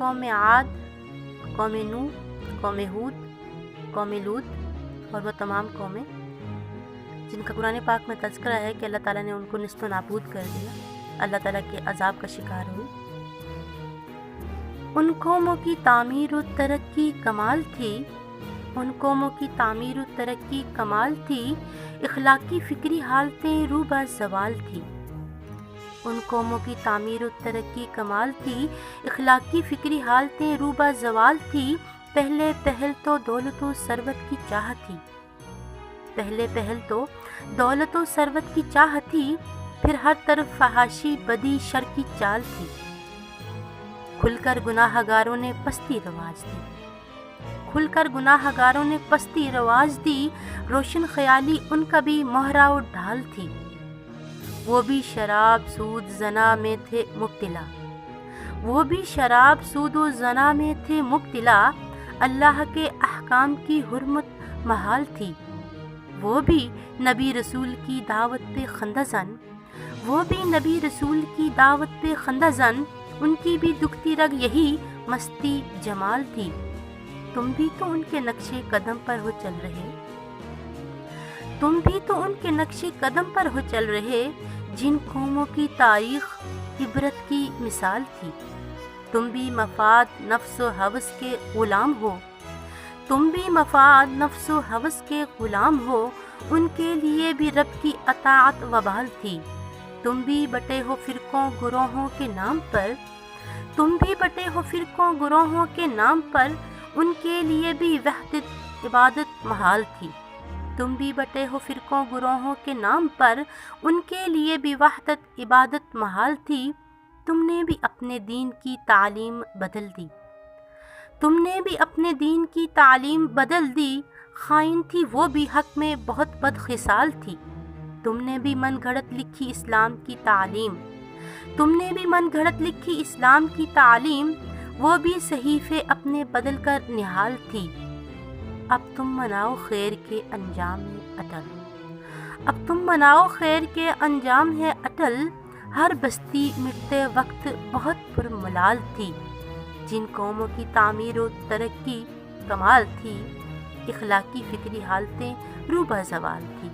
قوم عاد، قوم نوح، قوم ہود، قوم لوط اور وہ تمام قومیں جن کا قرآن پاک میں تذکرہ ہے کہ اللہ تعالیٰ نے ان کو نیست و نابود کر دیا، اللہ تعالیٰ کے عذاب کا شکار ہوئی۔ ان قوموں کی تعمیر و ترقی کمال تھی، ان قوموں کی تعمیر و ترقی کمال تھی، اخلاقی فکری حالتیں روبہ زوال تھی۔ ان قوموں کی تعمیر و ترقی کمال تھی، اخلاقی فکری حالتیں روبہ زوال تھی۔ پہلے پہل تو دولت و ثروت کی چاہ تھی، پہلے پہل تو دولت و ثروت کی چاہ تھی، پھر ہر طرف فحاشی بدی شر کی چال تھی۔ کھل کر گناہ گاروں نے پستی رواج دی، کھل کر گناہ گاروں نے پستی رواج دی، روشن خیالی ان کا بھی مہرا و ڈھال تھی۔ وہ بھی شراب سود زنا میں تھے مبتلا، وہ بھی شراب سود و زنا میں تھے مبتلا، اللہ کے احکام کی حرمت محال تھی۔ وہ بھی نبی رسول کی دعوت پہ خندہ زن، وہ بھی نبی رسول کی دعوت پہ خندہ زن، ان کی بھی دکھتی رگ یہی مستی جمال تھی۔ تم بھی تو ان کے نقش قدم پر ہو چل رہے، تم بھی تو ان کے نقش قدم پر ہو چل رہے، جن قوموں کی تاریخ عبرت کی مثال تھی۔ تم بھی مفاد نفس و ہوس کے غلام ہو، تم بھی مفاد نفس و ہوس کے غلام ہو، ان کے لیے بھی رب کی اطاعت وبال تھی۔ تم بھی بٹے ہو فرقوں گروہوں کے نام پر، تم بھی بٹے ہو فرقوں گروہوں کے نام پر، ان کے لیے بھی وحدت عبادت محال تھی۔ تم بھی بٹے ہو فرقوں گروہوں کے نام پر، ان کے لیے بھی وحدت عبادت محال تھی۔ تم نے بھی اپنے دین کی تعلیم بدل دی، تم نے بھی اپنے دین کی تعلیم بدل دی، خائن تھی وہ بھی حق میں بہت بد خصال تھی۔ تم نے بھی من گھڑت لکھی اسلام کی تعلیم، تم نے بھی من گھڑت لکھی اسلام کی تعلیم، وہ بھی صحیفے اپنے بدل کر نہال تھی۔ اب تم مناؤ خیر کے انجام ہے اٹل، اب تم مناؤ خیر کے انجام ہے اٹل، ہر بستی مٹتے وقت بہت پرملال تھی۔ جن قوموں کی تعمیر و ترقی کمال تھی، اخلاقی فکری حالتیں روبہ زوال تھی۔